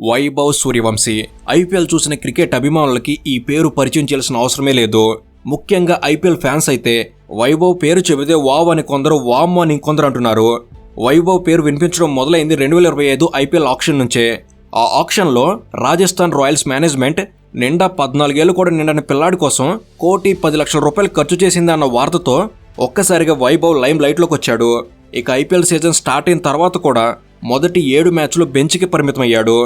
Vaibhav Suryavanshi. IPL చూసిన cricket అభిమానులకి ఈ పేరు పరిచయం చేయాల్సిన అవసరమే లేదు. ముఖ్యంగా ఐపీఎల్ ఫ్యాన్స్ అయితే వైభవ్ పేరు చెబితే వావ్ అని కొందరు, వామ్ అని ఇంకొందరు అంటున్నారు. వైభవ్ పేరు వినిపించడం మొదలైంది 2025 ఐపీఎల్ ఆక్షన్ నుంచే. ఆ ఆక్షన్లో రాజస్థాన్ రాయల్స్ మేనేజ్మెంట్ నిండా 14 ఏళ్లు కూడా నిండని పిల్లాడి కోసం ₹1,10,00,000 ఖర్చు చేసింది అన్న వార్తతో ఒక్కసారిగా వైభవ్ లైమ్ లైట్లోకి వచ్చాడు. ఇక ఐపీఎల్ సీజన్ స్టార్ట్ అయిన తర్వాత కూడా మొదటి 7 మ్యాచ్లు బెంచ్కి పరిమితమయ్యాడు.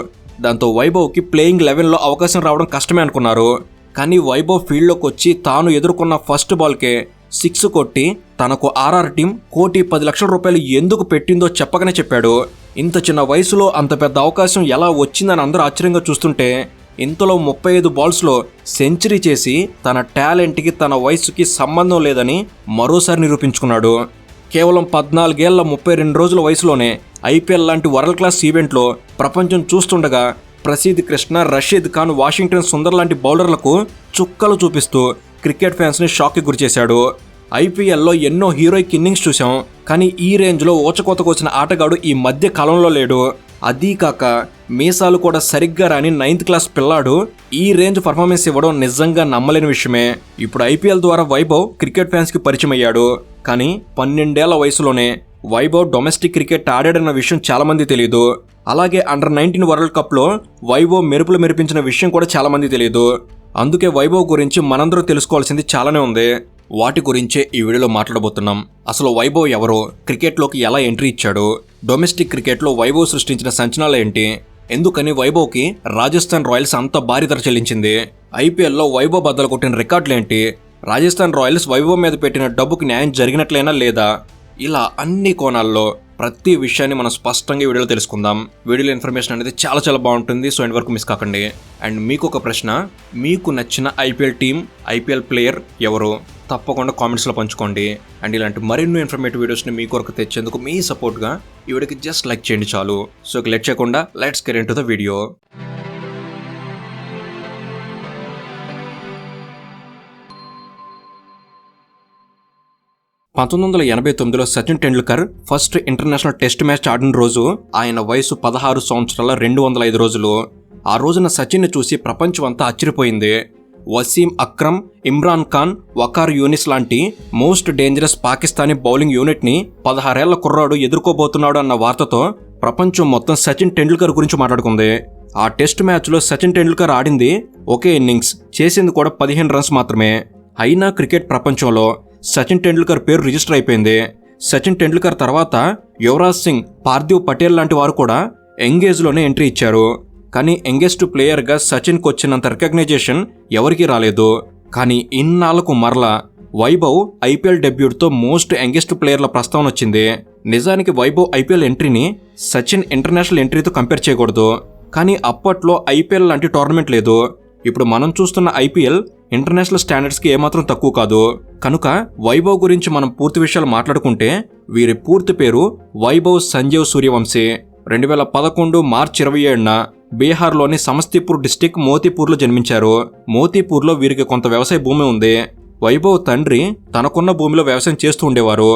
దాంతో వైభవ్కి ప్లేయింగ్ 11లో అవకాశం రావడం కష్టమే అనుకున్నారు. కానీ వైభవ్ ఫీల్డ్లోకి వచ్చి తాను ఎదుర్కొన్న ఫస్ట్ బాల్కే 6 కొట్టి తనకు ఆర్ఆర్ టీం ₹1,10,00,000 ఎందుకు పెట్టిందో చెప్పగానే చెప్పాడు. ఇంత చిన్న వయసులో అంత పెద్ద అవకాశం ఎలా వచ్చిందని అందరూ ఆశ్చర్యంగా చూస్తుంటే ఇంతలో 35 బాల్స్లో సెంచరీ చేసి తన టాలెంట్కి తన వయసుకి సంబంధం లేదని మరోసారి నిరూపించుకున్నాడు. కేవలం 14 ఏళ్ల 32 రోజుల వయసులోనే ఐపీఎల్ లాంటి వరల్డ్ క్లాస్ ఈవెంట్లో ప్రపంచం చూస్తుండగా ప్రసిద్ధ్ కృష్ణ, రషీద్ ఖాన్, వాషింగ్టన్ సుందర్ లాంటి బౌలర్లకు చుక్కలు చూపిస్తూ క్రికెట్ ఫ్యాన్స్ని షాక్కి గురిచేశాడు. ఐపీఎల్లో ఎన్నో హీరోయిక్ ఇన్నింగ్స్ చూసాం, కానీ ఈ రేంజ్లో ఊచకోతకు వచ్చిన ఆటగాడు ఈ మధ్య కాలంలో లేడు. అదీ కాక మీసాలు కూడా సరిగ్గా రాని 9th క్లాస్ పిల్లాడు ఈ రేంజ్ పర్ఫార్మెన్స్ ఇవ్వడం నిజంగా నమ్మలేని విషయమే. ఇప్పుడు ఐపీఎల్ ద్వారా వైభవ్ క్రికెట్ ఫ్యాన్స్కి పరిచయం అయ్యాడు. కానీ 12 ఏళ్ల వయసులోనే వైభవ్ డొమెస్టిక్ క్రికెట్ ఆడాడన్న విషయం చాలామంది తెలియదు. అలాగే అండర్-19 వరల్డ్ కప్లో వైభవ్ మెరుపులు మెరిపించిన విషయం కూడా చాలామంది తెలియదు. అందుకే వైభవ్ గురించి మనందరూ తెలుసుకోవాల్సింది చాలానే ఉంది. వాటి గురించే ఈ వీడియోలో మాట్లాడబోతున్నాం. అసలు వైభవ్ ఎవరు, క్రికెట్లోకి ఎలా ఎంట్రీ ఇచ్చాడు, డొమెస్టిక్ క్రికెట్లో వైభవ్ సృష్టించిన సంచలనాలు ఏంటి, ఎందుకని వైభవ్కి రాజస్థాన్ రాయల్స్ అంత భారీ ధర చెల్లించింది, ఐపీఎల్లో వైభవ్ బద్దలు కొట్టిన రికార్డులేంటి, రాజస్థాన్ రాయల్స్ వైభవ్ మీద పెట్టిన డబ్బుకి న్యాయం జరిగినట్లయినా లేదా, ఇలా అన్ని కోణాల్లో ప్రతి విషయాన్ని మనం స్పష్టంగా వీడియోలో తెలుసుకుందాం. వీడియోలో ఇన్ఫర్మేషన్ అనేది చాలా బాగుంటుంది. సో ఎండ్ వరకు మిస్ కాకండి. అండ్ మీకు ఒక ప్రశ్న, మీకు నచ్చిన ఐపీఎల్ టీం, ఐపీఎల్ ప్లేయర్ ఎవరు? తప్పకుండా కామెంట్స్లో పంచుకోండి. అండ్ ఇలాంటి మరిన్ని ఇన్ఫర్మేటివ్ వీడియోస్ని మీ కొరకు తెచ్చేందుకు మీ సపోర్ట్గా ఈ వీడియోకి జస్ట్ లైక్ చేయండి చాలు. సో లేట్ చేయకుండా let's get into the video. 1989లో Sachin Tendulkar first international test match ఆడిన రోజు ఆయన వయసు 16 సంవత్సరాల 205 రోజులు. ఆ రోజున సచిన్ని చూసి ప్రపంచం అంతా ఆశ్చర్యపోయింది. వసీం అక్రమ్, ఇమ్రాన్ ఖాన్, వకార్ యూనిస్ లాంటి మోస్ట్ డేంజరస్ పాకిస్తానీ బౌలింగ్ యూనిట్ని 16 ఏళ్ల కుర్రాడు ఎదుర్కోబోతున్నాడు అన్న వార్తతో ప్రపంచం మొత్తం సచిన్ టెండూల్కర్ గురించి మాట్లాడుకుంది. ఆ టెస్ట్ మ్యాచ్లో సచిన్ టెండూల్కర్ ఆడింది ఒకే ఇన్నింగ్స్, చేసింది కూడా 15 రన్స్ మాత్రమే. అయినా క్రికెట్ ప్రపంచంలో సచిన్ టెండూల్కర్ పేరు రిజిస్టర్ అయిపోయింది. సచిన్ టెండూల్కర్ తర్వాత యువరాజ్ సింగ్, పార్థివ్ పటేల్ లాంటి వారు కూడా యంగేజ్లోనే ఎంట్రీ ఇచ్చారు. కానీ యంగెస్ట్ ప్లేయర్గా సచిన్కి వచ్చినంత రికగ్నైజేషన్ ఎవరికీ రాలేదు. కానీ ఇన్నాళ్లకు మరలా వైభవ్ ఐపీఎల్ డెబ్యూట్తో మోస్ట్ యంగెస్ట్ ప్లేయర్ల ప్రస్తావన వచ్చింది. నిజానికి వైభవ్ ఐపీఎల్ ఎంట్రీని సచిన్ ఇంటర్నేషనల్ ఎంట్రీతో కంపేర్ చేయకూడదు. కానీ అప్పట్లో ఐపీఎల్ లాంటి టోర్నమెంట్ లేదు. ఇప్పుడు మనం చూస్తున్న ఐపీఎల్ ఇంటర్నేషనల్ స్టాండర్డ్స్కి ఏమాత్రం తక్కువ కాదు. కనుక వైభవ్ గురించి మనం పూర్తి విషయాలు మాట్లాడుకుంటే వీరి పూర్తి పేరు వైభవ్ సంజీవ్ సూర్యవంశీ. 2011 మార్చి 27న బీహార్లోని సమస్తీపూర్ డిస్టిక్ మోతీపూర్లో జన్మించారు. మోతీపూర్లో వీరికి కొంత వ్యవసాయ భూమి ఉంది. వైభవ్ తండ్రి తనకున్న భూమిలో వ్యవసాయం చేస్తూ ఉండేవారు.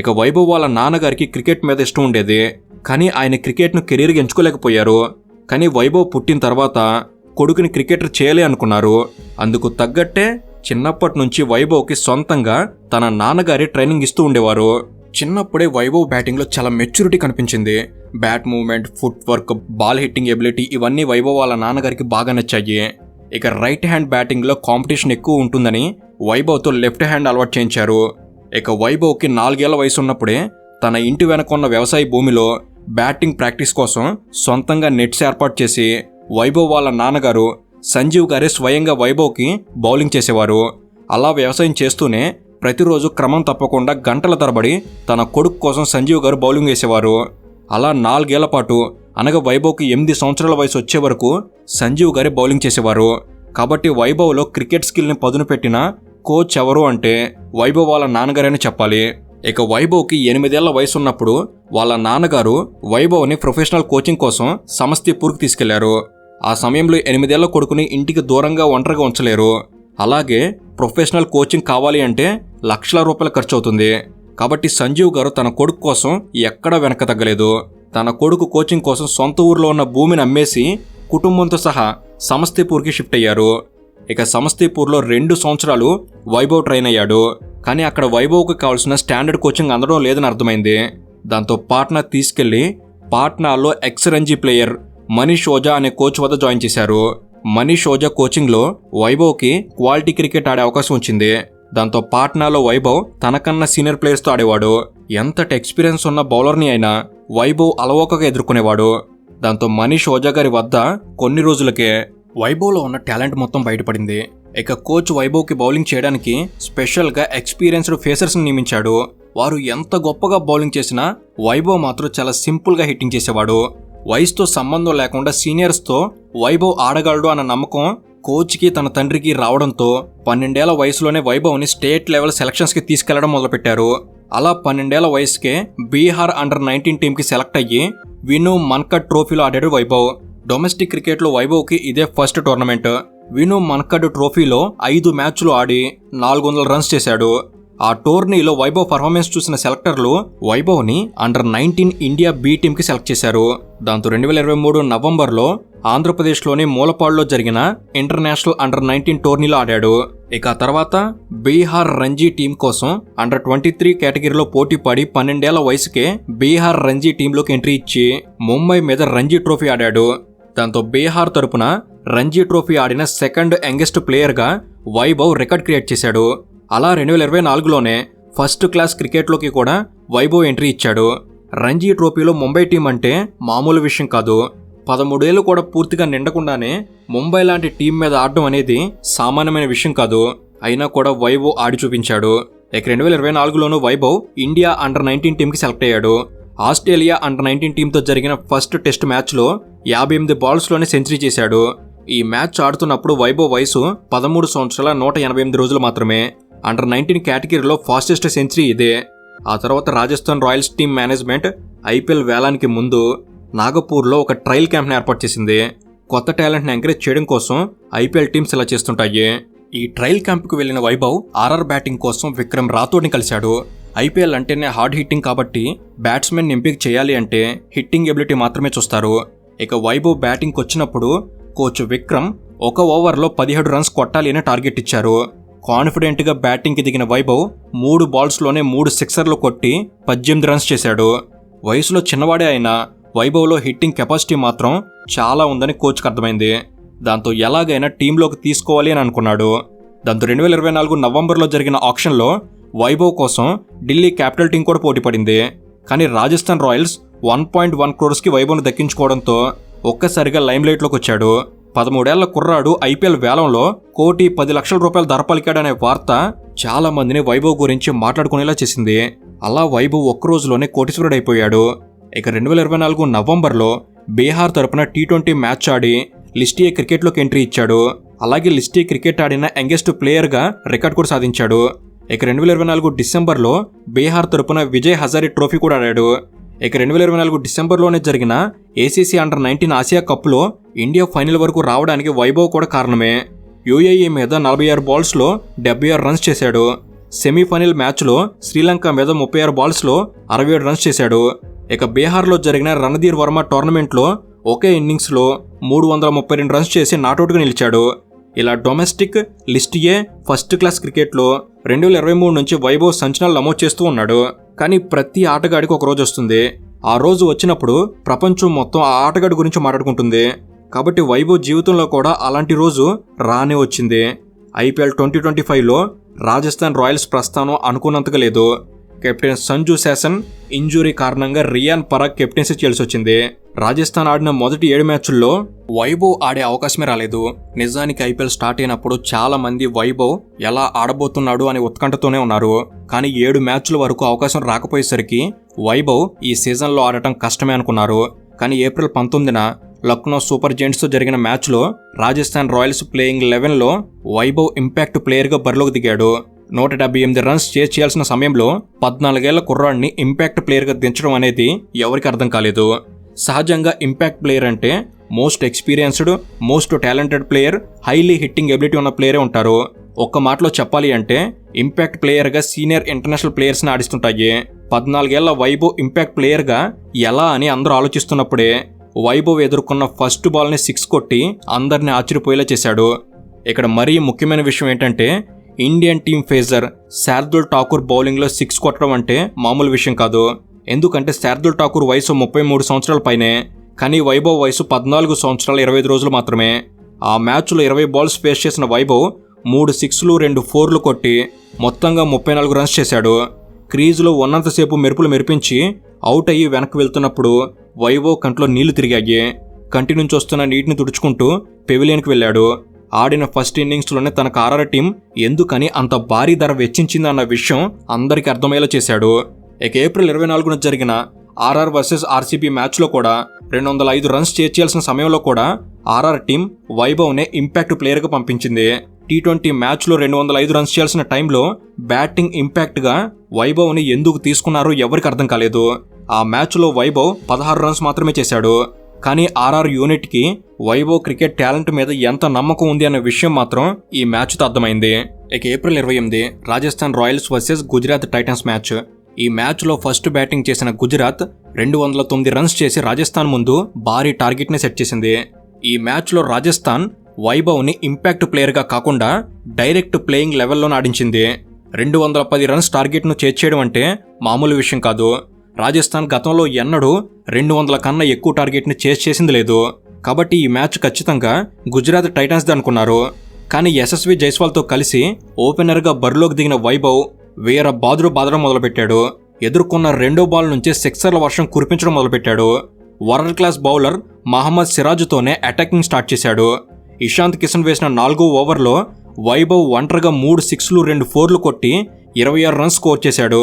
ఇక వైభవ్ వాళ్ళ నాన్నగారికి క్రికెట్ మీద ఇష్టం ఉండేది. కానీ ఆయన క్రికెట్ను కెరీర్గా ఎంచుకోలేకపోయారు. కానీ వైభవ్ పుట్టిన తర్వాత కొడుకుని క్రికెటర్ చేయలే అనుకున్నారు. అందుకు తగ్గట్టే చిన్నప్పటి నుంచి వైభవ్కి సొంతంగా తన నాన్నగారి ట్రైనింగ్ ఇస్తూ ఉండేవారు. చిన్నప్పుడే వైభవ్ బ్యాటింగ్లో చాలా మెచ్యూరిటీ కనిపించింది. Bat movement, foot work, ball hitting ability ఇవన్నీ వైభవ్ వాళ్ళ నాన్నగారికి బాగా నచ్చాయి. ఇక రైట్ హ్యాండ్ బ్యాటింగ్లో కాంపిటీషన్ ఎక్కువ ఉంటుందని వైభవ్తో లెఫ్ట్ హ్యాండ్ అలవాటు చేయించారు. ఇక వైభవ్కి 4 ఏళ్ల వయసు ఉన్నప్పుడే తన ఇంటి వెనకున్న వ్యవసాయ భూమిలో బ్యాటింగ్ ప్రాక్టీస్ కోసం సొంతంగా నెట్స్ ఏర్పాటు చేసి వైభవ్ వాళ్ళ నాన్నగారు సంజీవ్ గారే స్వయంగా వైభవ్కి బౌలింగ్ చేసేవారు. అలా వ్యవసాయం చేస్తూనే ప్రతిరోజు క్రమం తప్పకుండా గంటల తరబడి తన కొడుకు కోసం సంజీవ్ గారు బౌలింగ్ వేసేవారు. అలా 4 ఏళ్ల పాటు, అనగా వైభవ్కి 8 సంవత్సరాల వయసు వచ్చే వరకు సంజీవ్ గారే బౌలింగ్ చేసేవారు. కాబట్టి వైభవ్లో క్రికెట్ స్కిల్ని పదును పెట్టిన కోచ్ ఎవరు అంటే వైభవ్ వాళ్ళ నాన్నగారని చెప్పాలి. ఇక వైభవ్కి 8 ఏళ్ల వయసు ఉన్నప్పుడు వాళ్ళ నాన్నగారు వైభవ్ని ప్రొఫెషనల్ కోచింగ్ కోసం సమస్తీపూర్కి తీసుకెళ్లారు. ఆ సమయంలో 8 ఏళ్ల కొడుకుని ఇంటికి దూరంగా ఒంటరిగా ఉంచలేరు. అలాగే ప్రొఫెషనల్ కోచింగ్ కావాలి అంటే లక్షల రూపాయలు ఖర్చు అవుతుంది. కాబట్టి సంజీవ్ గారు తన కొడుకు కోసం ఎక్కడా వెనక తగ్గలేదు. తన కొడుకు కోచింగ్ కోసం సొంత ఊర్లో ఉన్న భూమిని అమ్మేసి కుటుంబంతో సహా సమస్తీపూర్కి షిఫ్ట్ అయ్యారు. ఇక సమస్తీపూర్లో 2 సంవత్సరాలు వైభవ్ ట్రైన్ అయ్యాడు. కానీ అక్కడ వైభవ్కి కావాల్సిన స్టాండర్డ్ కోచింగ్ అందడం లేదని అర్థమైంది. దాంతో పాట్నా తీసుకెళ్లి పాట్నాలో ఎక్స్ రంజీ ప్లేయర్ మనీష్ ఓజా అనే కోచ్ వద్ద జాయిన్ చేశారు. మనీష్ ఓజా కోచింగ్లో వైభవ్కి క్వాలిటీ క్రికెట్ ఆడే అవకాశం వచ్చింది. దాంతో పాట్నాలో వైభవ్ తనకన్నా సీనియర్ ప్లేయర్స్తో ఆడేవాడు. ఎంతటి ఎక్స్పీరియన్స్ ఉన్న బౌలర్ని అయినా వైభవ్ అలవోకగా ఎదుర్కొనేవాడు. దాంతో మనీష్ ఓజా గారి వద్ద కొన్ని రోజులకే వైభవ్లో ఉన్న టాలెంట్ మొత్తం బయటపడింది. ఇక కోచ్ వైభవ్కి బౌలింగ్ చేయడానికి స్పెషల్గా ఎక్స్పీరియన్స్డ్ ఫేసర్స్ని నియమించాడు. వారు ఎంత గొప్పగా బౌలింగ్ చేసినా వైభవ్ మాత్రం చాలా సింపుల్గా హిట్టింగ్ చేసేవాడు. వయసుతో సంబంధం లేకుండా సీనియర్స్తో వైభవ్ ఆడగలడు అన్న నమ్మకం కోచ్కి తన తండ్రికి రావడంతో 12 ఏళ్ల వయసులోనే వైభవ్ని స్టేట్ లెవెల్ సెలక్షన్స్కి తీసుకెళ్లడం మొదలుపెట్టారు. అలా 12 ఏళ్ల వయసుకే బీహార్ అండర్-19 టీంకి సెలెక్ట్ అయ్యి విను మన్కడ్ ట్రోఫీలో ఆడాడు వైభవ్. డొమెస్టిక్ క్రికెట్లో వైభవ్కి ఇదే ఫస్ట్ టోర్నమెంట్. విను మన్కడ్ ట్రోఫీలో 5 మ్యాచ్లు ఆడి 400 రన్స్ చేశాడు. ఆ టోర్నీలో వైభవ్ పర్ఫార్మెన్స్ చూసిన సెలెక్టర్లు వైభవ్ని అండర్-19 ఇండియా బి టీంకి సెలెక్ట్ చేశారు. దాంతో 2023 నవంబర్లో ఆంధ్రప్రదేశ్లోని మూలపాడులో జరిగిన ఇంటర్నేషనల్ అండర్-19 టోర్నీలో ఆడాడు. ఇక ఆ తర్వాత బీహార్ రంజీ టీం కోసం అండర్-23 కేటగిరీలో పోటీ పడి 12 ఏళ్ల వయసుకే బీహార్ రంజీ టీంలోకి ఎంట్రీ ఇచ్చి ముంబై మీద రంజీ ట్రోఫీ ఆడాడు. దాంతో బీహార్ తరపున రంజీ ట్రోఫీ ఆడిన సెకండ్ యంగెస్ట్ ప్లేయర్గా వైభవ్ రికార్డ్ క్రియేట్ చేశాడు. అలా 2024లోనే ఫస్ట్ క్లాస్ క్రికెట్లోకి కూడా వైభవ్ ఎంట్రీ ఇచ్చాడు. రంజీ ట్రోఫీలో ముంబై టీం అంటే మామూలు విషయం కాదు. 13 ఏళ్ళు కూడా పూర్తిగా నిండకుండానే ముంబై లాంటి టీం మీద ఆడడం అనేది సామాన్యమైన విషయం కాదు. అయినా కూడా వైభవ్ ఆడి చూపించాడు. ఇక 2024లోనూ వైభవ్ ఇండియా అండర్-19 టీంకి సెలెక్ట్ అయ్యాడు. ఆస్ట్రేలియా అండర్-19 టీంతో జరిగిన ఫస్ట్ టెస్ట్ మ్యాచ్లో 58 బాల్స్లోనే సెంచరీ చేశాడు. ఈ మ్యాచ్ ఆడుతున్నప్పుడు వైభవ్ వయసు 13 సంవత్సరాల 188 రోజులు మాత్రమే. అండర్-19 కేటగిరీలో ఫాస్టెస్ట్ సెంచరీ ఇదే. ఆ తర్వాత Rajasthan Royals team management IPL వేలానికి ముందు నాగపూర్లో ఒక ట్రయల్ క్యాంప్ని ఏర్పాటు చేసింది. కొత్త టాలెంట్ని ఎంకరేజ్ చేయడం కోసం ఐపీఎల్ టీమ్స్ ఇలా చేస్తుంటాయి. ఈ ట్రయల్ క్యాంప్కు వెళ్లిన వైభవ్ ఆర్ఆర్ బ్యాటింగ్ కోసం విక్రమ్ రాథోడ్ని కలిశాడు. ఐపీఎల్ అంటేనే హార్డ్ హిట్టింగ్ కాబట్టి బ్యాట్స్మెన్ ఎంపిక చేయాలి అంటే హిట్టింగ్ ఎబిలిటీ మాత్రమే చూస్తారు. ఇక వైభవ్ బ్యాటింగ్కి వచ్చినప్పుడు కోచ్ విక్రమ్ 1 ఓవర్లో 17 రన్స్ కొట్టాలి అని టార్గెట్ ఇచ్చారు. కాన్ఫిడెంట్గా బ్యాటింగ్కి దిగిన వైభవ్ 3 బాల్స్లోనే 3 సిక్సర్లు కొట్టి 18 రన్స్ చేశాడు. వయసులో చిన్నవాడే అయినా వైభవ్లో హిట్టింగ్ కెపాసిటీ మాత్రం చాలా ఉందని కోచ్కి అర్థమైంది. దాంతో ఎలాగైనా టీంలోకి తీసుకోవాలి అని అనుకున్నాడు. దాంతో 2024 నవంబర్లో జరిగిన ఆక్షన్లో వైభవ్ కోసం ఢిల్లీ క్యాపిటల్ టీం కూడా పోటీ పడింది. కానీ రాజస్థాన్ రాయల్స్ 1.1 crores వైభవ్ను దక్కించుకోవడంతో ఒక్కసారిగా లైమ్లైట్లోకి వచ్చాడు. 13 ఏళ్ల కుర్రాడు ఐపీఎల్ వేలంలో ₹1,10,00,000 ధర పలికాడనే వార్త చాలా మందిని వైభవ్ గురించి మాట్లాడుకునేలా చేసింది. అలా వైభవ్ ఒక్క రోజులోనే కోటీశ్వరుడైపోయాడు. ఇక 2024 నవంబర్లో బీహార్ తరపున T20 మ్యాచ్ ఆడి లిస్ట్ ఏ క్రికెట్లోకి ఎంట్రీ ఇచ్చాడు. అలాగే లిస్ట్ ఏ క్రికెట్ ఆడిన యంగెస్ట్ ప్లేయర్గా రికార్డ్ కూడా సాధించాడు. ఇక 2024 డిసెంబర్లో బీహార్ తరపున విజయ్ హజారే ట్రోఫీ కూడా ఆడాడు. ఇక 2024 డిసెంబర్లోనే జరిగిన ఏసీసీ అండర్-19 ఆసియా కప్లో ఇండియా ఫైనల్ వరకు రావడానికి వైభవ్ కూడా కారణమే. యూఏఈ మీద 46 బాల్స్లో 76 రన్స్ చేశాడు. సెమీఫైనల్ మ్యాచ్లో శ్రీలంక మీద 36 బాల్స్లో 67 రన్స్ చేశాడు. ఇక బీహార్లో జరిగిన రణధీర్ వర్మ టోర్నమెంట్లో ఒకే ఇన్నింగ్స్లో 332 రన్స్ చేసి నాటౌట్గా నిలిచాడు. ఇలా డొమెస్టిక్ లిస్ట్ ఏ ఫస్ట్ క్లాస్ క్రికెట్లో 2023 నుంచి వైభవ్ సంచలనాలు నమోదు చేస్తూ ఉన్నాడు. కానీ ప్రతి ఆటగాడికి ఒక రోజు వస్తుంది. ఆ రోజు వచ్చినప్పుడు ప్రపంచం మొత్తం ఆ ఆటగాడి గురించి మాట్లాడుకుంటుంది. కాబట్టి వైభవ్ జీవితంలో కూడా అలాంటి రోజు రానే వచ్చింది. ఐపీఎల్ 2025లో రాజస్థాన్ రాయల్స్ ప్రస్థానం అనుకున్నంతగా లేదు. కెప్టెన్ సంజు శాసన్ ఇంజురీ కారణంగా రియాన్ పరాగ్ కెప్టెన్సీ చేయాల్సి వచ్చింది. రాజస్థాన్ ఆడిన మొదటి 7 మ్యాచ్ల్లో వైభవ్ ఆడే అవకాశమే రాలేదు. నిజానికి ఐపీఎల్ స్టార్ట్ అయినప్పుడు చాలా మంది వైభవ్ ఎలా ఆడబోతున్నాడు అని ఉత్కంఠతోనే ఉన్నారు. కానీ 7 మ్యాచ్ల వరకు అవకాశం రాకపోయేసరికి వైభవ్ ఈ సీజన్లో ఆడటం కష్టమే అనుకున్నారు. కానీ ఏప్రిల్ 19న లక్నో సూపర్ జెయింట్స్తో జరిగిన మ్యాచ్లో రాజస్థాన్ రాయల్స్ ప్లేయింగ్ 11లో వైభవ్ ఇంపాక్ట్ ప్లేయర్గా బరిలోకి దిగాడు. 178 రన్స్ చేయాల్సిన సమయంలో 14 ఏళ్ల కుర్రాడిని ఇంపాక్ట్ ప్లేయర్గా దించడం అనేది ఎవరికి అర్థం కాలేదు. సహజంగా ఇంపాక్ట్ ప్లేయర్ అంటే most experienced, most talented player, highly hitting ability ఉన్న ప్లేయరే ఉంటారు. ఒక్క మాటలో చెప్పాలి అంటే ఇంపాక్ట్ ప్లేయర్గా సీనియర్ ఇంటర్నేషనల్ ప్లేయర్స్ని ఆడిస్తుంటాయి. 14 ఏళ్ల వైభవ్ ఇంపాక్ట్ ప్లేయర్గా ఎలా అని అందరూ ఆలోచిస్తున్నప్పుడే వైభవ్ ఎదుర్కొన్న ఫస్ట్ బాల్ని 6 కొట్టి అందరినీ ఆశ్చర్యపోయేలా చేశాడు. ఇక్కడ మరీ ముఖ్యమైన విషయం ఏంటంటే Indian team phasor Shardul Thakur బౌలింగ్లో 6 కొట్టడం అంటే మామూలు విషయం కాదు. ఎందుకంటే శార్దుల్ ఠాకూర్ వయసు 33 సంవత్సరాల పైనే, కానీ వైభవ్ వయసు 14 సంవత్సరాల 25 రోజులు మాత్రమే. ఆ మ్యాచ్లో 20 బాల్స్ ఫేస్ చేసిన వైభవ్ 3 6లు 2 4లు కొట్టి మొత్తంగా 34 రన్స్ చేశాడు. క్రీజులో ఉన్నంతసేపు మెరుపులు మెరిపించి అవుట్ అయ్యి వెనక్కి వెళ్తున్నప్పుడు వైభవ్ కంట్లో నీళ్లు తిరిగాయి. కంటి నుంచి వస్తున్న నీటిని తుడుచుకుంటూ పెవిలియన్కి వెళ్ళాడు. ఆడిన ఫస్ట్ ఇన్నింగ్స్లోనే తనకు ఆర్ఆర్ టీం ఎందుకని అంత భారీ ధర వెచ్చించిందన్న విషయం అందరికీ అర్థమయ్యేలా చేశాడు. ఇక ఏప్రిల్ 24న జరిగిన ఆర్ఆర్ వర్సెస్ ఆర్సీబీ మ్యాచ్లో కూడా 205 రన్స్ చేర్చాల్సిన సమయంలో కూడా ఆర్ఆర్ టీం వైభవ్నే ఇంపాక్ట్ ప్లేయర్గా పంపించింది. T20 మ్యాచ్లో 205 రన్స్ చేయాల్సిన టైంలో బ్యాటింగ్ ఇంపాక్ట్గా వైభవ్ని ఎందుకు తీసుకున్నారో ఎవరికి అర్థం కాలేదు. ఆ మ్యాచ్లో వైభవ్ 16 రన్స్ మాత్రమే చేశాడు. కానీ ఆర్ఆర్ యూనిట్కి వైభవ్ క్రికెట్ టాలెంట్ మీద ఎంత నమ్మకం ఉంది అనే విషయం మాత్రం ఈ మ్యాచ్తో అర్థమైంది. ఇక April 28 Rajasthan Royals versus Gujarat Titans match. ఈ మ్యాచ్లో ఫస్ట్ బ్యాటింగ్ చేసిన గుజరాత్ 209 రన్స్ చేసి రాజస్థాన్ ముందు భారీ టార్గెట్ని సెట్ చేసింది. ఈ మ్యాచ్లో రాజస్థాన్ వైభవ్ని ఇంపాక్ట్ ప్లేయర్గా కాకుండా డైరెక్ట్ ప్లేయింగ్ లెవెల్లో ఆడించింది. 210 రన్స్ టార్గెట్ను చేర్చేయడం అంటే మామూలు విషయం కాదు. రాజస్థాన్ గతంలో ఎన్నడూ 200 కన్నా ఎక్కువ టార్గెట్ని చేసింది లేదు. కాబట్టి ఈ మ్యాచ్ ఖచ్చితంగా గుజరాత్ టైటన్స్ది అనుకున్నారు. కానీ యశస్వి జైస్వాల్తో కలిసి ఓపెనర్గా బరిలోకి దిగిన వైభవ్ వేరే బాదడం మొదలుపెట్టాడు. ఎదుర్కొన్న రెండో బాల్ నుంచే సిక్సర్ల వర్షం కురిపించడం మొదలుపెట్టాడు. వరల్డ్ క్లాస్ బౌలర్ మహమ్మద్ సిరాజ్తోనే అటాకింగ్ స్టార్ట్ చేశాడు. ఇషాంత్ కిషన్ వేసిన 4వ ఓవర్లో వైభవ్ ఒంటరిగా 3 6లు 2 4లు కొట్టి 26 రన్స్ స్కోర్ చేశాడు.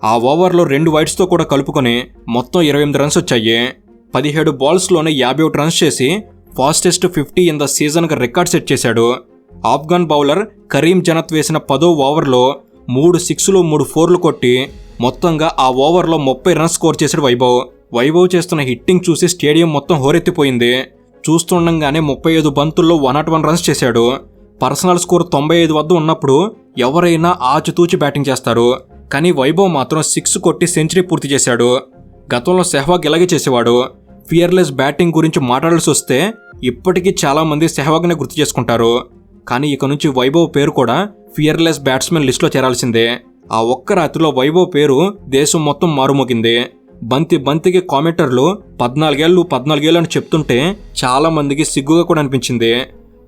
ఆ ఓవర్లో 2 వైడ్స్తో కూడా కలుపుకొని మొత్తం 28 రన్స్ వచ్చాయి. 17 బాల్స్లోనే 51 రన్స్ చేసి ఫాస్టెస్ట్ 50 ఇన్ ద సీజన్గా రికార్డ్ సెట్ చేశాడు. ఆఫ్ఘన్ బౌలర్ కరీం జనత్ వేసిన 10వ ఓవర్లో 3 6లు 3 4లు కొట్టి మొత్తంగా ఆ ఓవర్లో 30 రన్స్ స్కోర్ చేశాడు వైభవ్. వైభవ్ చేస్తున్న హిట్టింగ్ చూసి స్టేడియం మొత్తం హోరెత్తిపోయింది. చూస్తుండగానే 35 బంతుల్లో 101 రన్స్ చేశాడు. పర్సనల్ స్కోర్ 95 వద్ద ఉన్నప్పుడు ఎవరైనా ఆచితూచి బ్యాటింగ్ చేస్తారు. కానీ వైభవ్ మాత్రం 6 కొట్టి సెంచరీ పూర్తి చేశాడు. గతంలో సెహ్వాగ్ ఇలాగే చేసేవాడు. ఫియర్లెస్ బ్యాటింగ్ గురించి మాట్లాడాల్సి వస్తే ఇప్పటికీ చాలామంది సెహ్వాగ్నే గుర్తు చేసుకుంటారు. కానీ ఇక నుంచి వైభవ్ పేరు కూడా ఫియర్లెస్ బ్యాట్స్మెన్ లిస్టులో చేరాల్సిందే. ఆ ఒక్క రాత్రిలో వైభవ్ పేరు దేశం మొత్తం మారుమోగింది. బంతికి కామెంటర్లు 14 ఏళ్ళు అని చెప్తుంటే చాలా మందికి సిగ్గుగా కూడా అనిపించింది.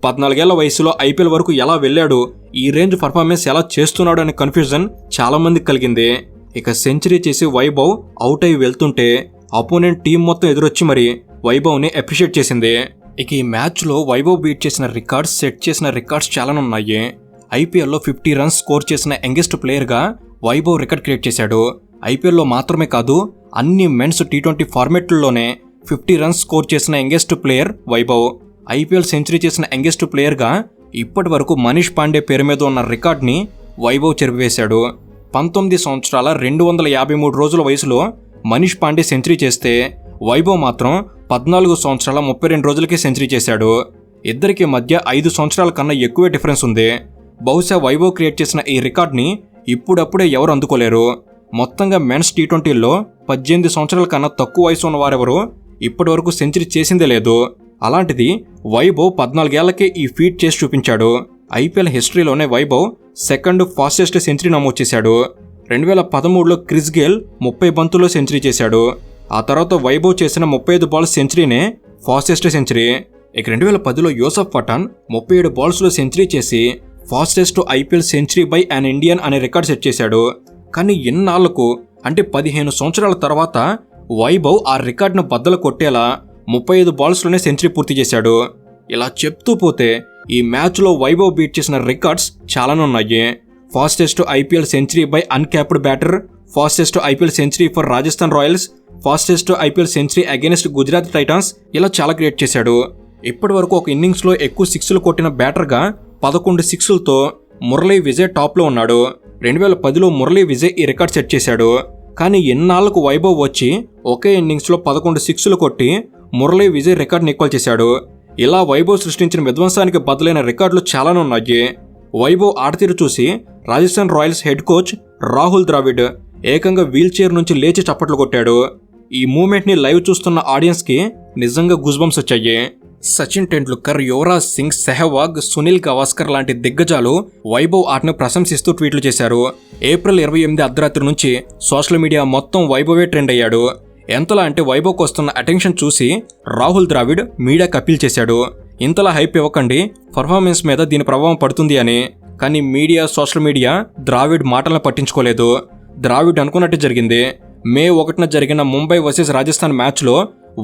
14 ఏళ్ల వయసులో ఐపీఎల్ వరకు ఎలా వెళ్ళాడు, ఈ రేంజ్ పర్ఫార్మెన్స్ ఎలా చేస్తున్నాడు అనే కన్ఫ్యూజన్ చాలా మందికి కలిగింది. ఇక సెంచరీ చేసి వైభవ్ అవుట్ అయి వెళ్తుంటే అపోనెంట్ టీం మొత్తం ఎదురొచ్చి మరి వైభవ్ని అప్రిషియేట్ చేసింది. ఇక ఈ మ్యాచ్లో వైభవ్ బీట్ చేసిన రికార్డ్స్, సెట్ చేసిన రికార్డ్స్ చాలానే ఉన్నాయి. ఐపీఎల్లో 50 రన్స్ స్కోర్ చేసిన యంగెస్ట్ ప్లేయర్గా వైభవ్ రికార్డ్ క్రియేట్ చేశాడు. ఐపీఎల్లో మాత్రమే కాదు, అన్ని మెన్స్ T20 ఫార్మాట్లలోనే 50 రన్స్ స్కోర్ చేసిన youngest player Vaibhav. IPL century చేసిన యంగెస్ట్ ప్లేయర్గా ఇప్పటి వరకు మనీష్ పాండే పేరు మీద ఉన్న రికార్డ్ని వైభవ్ చెరిపివేశాడు. 19 సంవత్సరాల 253 రోజుల వయసులో మనీష్ పాండే సెంచరీ చేస్తే వైభవ్ మాత్రం 14 సంవత్సరాల 32 రోజులకే సెంచరీ చేశాడు. ఇద్దరికి మధ్య 5 సంవత్సరాల కన్నా ఎక్కువే డిఫరెన్స్ ఉంది. బహుశా వైభవ్ క్రియేట్ చేసిన ఈ రికార్డ్ని ఇప్పుడప్పుడే ఎవరు అందుకోలేరు. మొత్తంగా మెన్స్ T20లో 18 సంవత్సరాల కన్నా తక్కువ వయసు ఉన్న వారెవరు ఇప్పటి వరకు సెంచరీ చేసిందే లేదు. అలాంటిది వైభవ్ 14 ఏళ్లకే ఈ ఫీట్ చేసి చూపించాడు. ఐపీఎల్ హిస్టరీలోనే వైభవ్ సెకండ్ ఫాస్టెస్ట్ సెంచరీ నమోదు చేశాడు. 2013లో క్రిస్ గేల్ 30 బంతుల్లో సెంచరీ చేశాడు. ఆ తర్వాత వైభవ్ చేసిన 35 బాల్స్ సెంచరీనే ఫాస్టెస్ట్ సెంచరీ. ఇక 2010లో యూసఫ్ పఠాన్ 37 బాల్స్లో సెంచరీ చేసి fastest IPL century by an Indian అనే రికార్డ్ సెట్ చేశాడు. కానీ ఇన్నాళ్లకు అంటే 15 సంవత్సరాల తర్వాత వైభవ్ ఆ రికార్డును బద్దలు కొట్టేలా 35 బాల్స్లోనే సెంచరీ పూర్తి చేశాడు. ఇలా చెప్తూ పోతే ఈ మ్యాచ్లో వైభవ్ బీట్ చేసిన రికార్డ్స్ చాలానే ఉన్నాయి. Fastest IPL century by uncapped batter, fastest IPL century for Rajasthan Royals, fastest IPL century against Gujarat Titans, ఇలా చాలా క్రియేట్ చేశాడు. ఇప్పటి వరకు ఒక ఇన్నింగ్స్లో ఎక్కువ 6లు కొట్టిన బ్యాటర్గా 11 6లతో మురళీ విజయ్ టాప్లో ఉన్నాడు. 2010లో మురళీ విజయ్ ఈ రికార్డ్ సెట్ చేశాడు. కానీ ఎన్నాళ్లకు వైభవ్ వచ్చి ఒకే ఇన్నింగ్స్లో 11 6లు కొట్టి మురళీ విజయ్ రికార్డ్ని ఈక్వల్ చేశాడు. ఇలా వైభవ్ సృష్టించిన విధ్వంసానికి బదులైన రికార్డులు చాలానే ఉన్నాయి. వైభవ్ ఆడతీరు చూసి Rajasthan Royals head coach Rahul Dravid ఏకంగా వీల్ చైర్ నుంచి లేచి చప్పట్లు కొట్టాడు. ఈ మూమెంట్ని లైవ్ చూస్తున్న ఆడియన్స్కి నిజంగా గూజ్బంప్స్ వచ్చాయి. సచిన్ టెండూల్కర్, యువరాజ్ సింగ్, సెహ్వాగ్, సునీల్ గవాస్కర్ లాంటి దిగ్గజాలు వైభవ్ ఆటను ప్రశంసిస్తూ ట్వీట్లు చేశారు. ఏప్రిల్ 28 అర్ధరాత్రి నుంచి సోషల్ మీడియా మొత్తం వైభవే ట్రెండ్ అయ్యాడు. ఎంతలా అంటే వైభవ్కి వస్తున్న అటెన్షన్ చూసి రాహుల్ ద్రావిడ్ మీడియాకి అప్పీల్ చేశాడు, ఇంతలా హైప్ ఇవ్వకండి, పర్ఫార్మెన్స్ మీద దీని ప్రభావం పడుతుంది అని. కానీ మీడియా, సోషల్ మీడియా ద్రావిడ్ మాటలను పట్టించుకోలేదు. ద్రావిడ్ అనుకున్నట్టు జరిగింది. మే 1న జరిగిన ముంబై వర్సెస్ రాజస్థాన్ మ్యాచ్లో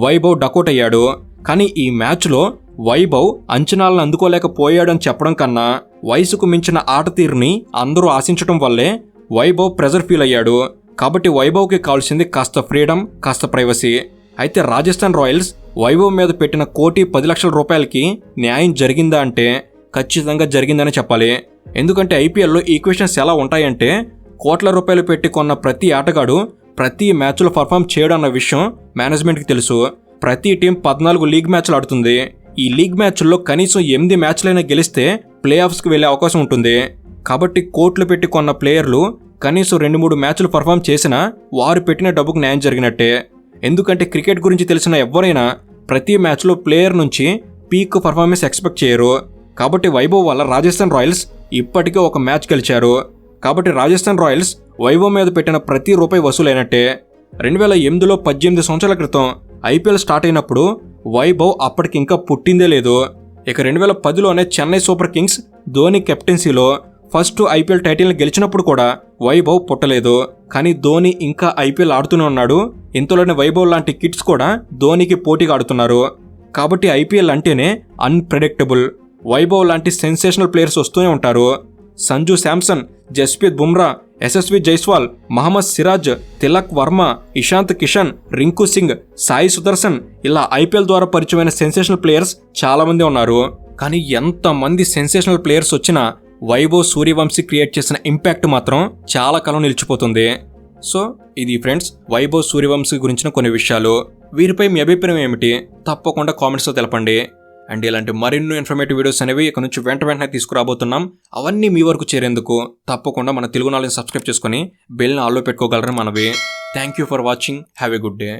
వైభవ్ డకౌట్ అయ్యాడు. కానీ ఈ మ్యాచ్లో వైభవ్ అంచనాలను అందుకోలేకపోయాడని చెప్పడం కన్నా వయసుకు మించిన ఆట తీరుని అందరూ ఆశించడం వల్లే వైభవ్ ప్రెజర్ ఫీల్ అయ్యాడు. కాబట్టి వైభవ్కి కావాల్సింది కాస్త ఫ్రీడమ్, కాస్త ప్రైవసీ. అయితే రాజస్థాన్ రాయల్స్ వైభవ్ మీద పెట్టిన ₹1,10,00,000 న్యాయం జరిగిందా అంటే ఖచ్చితంగా జరిగిందని చెప్పాలి. ఎందుకంటే ఐపీఎల్లో ఈక్వేషన్స్ ఎలా ఉంటాయంటే ₹1,00,00,000 పెట్టి కొన్న ప్రతి ఆటగాడు ప్రతి మ్యాచ్లో పర్ఫామ్ చేయడం అన్న విషయం మేనేజ్మెంట్కి తెలుసు. ప్రతి టీం 14 లీగ్ మ్యాచ్లు ఆడుతుంది. ఈ లీగ్ మ్యాచ్ల్లో కనీసం 8 మ్యాచ్లైనా గెలిస్తే ప్లే ఆఫ్స్కి వెళ్లే అవకాశం ఉంటుంది. కాబట్టి కోట్లు పెట్టి కొన్న ప్లేయర్లు కనీసం 2-3 మ్యాచ్లు పర్ఫామ్ చేసినా వారు పెట్టిన డబ్బుకు న్యాయం జరిగినట్టే. ఎందుకంటే క్రికెట్ గురించి తెలిసిన ఎవరైనా ప్రతి మ్యాచ్లో ప్లేయర్ నుంచి పీక్ పర్ఫార్మెన్స్ ఎక్స్పెక్ట్ చేయరు. కాబట్టి వైభవ్ వల్ల రాజస్థాన్ రాయల్స్ ఇప్పటికే ఒక మ్యాచ్ గెలిచారు. కాబట్టి రాజస్థాన్ రాయల్స్ వైభవ్ మీద పెట్టిన ప్రతి రూపాయి వసూలైనట్టే. 2008లో 18 సంవత్సరాల క్రితం ఐపీఎల్ స్టార్ట్ అయినప్పుడు వైభవ్ అప్పటికింకా పుట్టిందే లేదు. ఇక 2010లోనే చెన్నై సూపర్ కింగ్స్ ధోని కెప్టెన్సీలో ఫస్ట్ ఐపీఎల్ టైటిల్ని గెలిచినప్పుడు కూడా వైభవ్ పుట్టలేదు. కానీ ధోని ఇంకా ఐపీఎల్ ఆడుతూనే ఉన్నాడు. ఇంతలోనే వైభవ్ లాంటి కిడ్స్ కూడా ధోనికి పోటీగా ఆడుతున్నారు. కాబట్టి ఐపీఎల్ అంటేనే అన్ప్రెడిక్టబుల్. వైభవ్ లాంటి సెన్సేషనల్ ప్లేయర్స్ వస్తూనే ఉంటారు. సంజు శాంసన్, జస్ప్రీత్ బుమ్రా, యశస్వి జైస్వాల్, మహమ్మద్ సిరాజ్, తిలక్ వర్మ, ఇషాంత్ కిషన్, రింకు సింగ్, సాయి సుదర్శన్ ఇలా ఐపీఎల్ ద్వారా పరిచయమైన సెన్సేషనల్ ప్లేయర్స్ చాలా మంది ఉన్నారు. కానీ ఎంతమంది సెన్సేషనల్ ప్లేయర్స్ వచ్చినా వైభవ్ సూర్యవంశీ క్రియేట్ చేసిన ఇంపాక్ట్ మాత్రం చాలా కాలం నిలిచిపోతుంది. సో ఇది ఫ్రెండ్స్ వైభవ్ సూర్యవంశీ గురించిన కొన్ని విషయాలు. వీరిపై మీ అభిప్రాయం ఏమిటి తప్పకుండా కామెంట్స్లో తెలపండి. అండ్ ఇలాంటి మరిన్నో ఇన్ఫర్మేటివ్ వీడియోస్ అనేవి ఇక్కడ నుంచి వెంటనే తీసుకురాబోతున్నాం. అవన్నీ మీ వరకు చేరేందుకు తప్పకుండా మన తెలుగు నాలెడ్జ్ సబ్స్క్రైబ్ చేసుకొని బెల్ని ఆల్లో పెట్టుకోగలరని మనవి. Thank you for watching. Have a good day.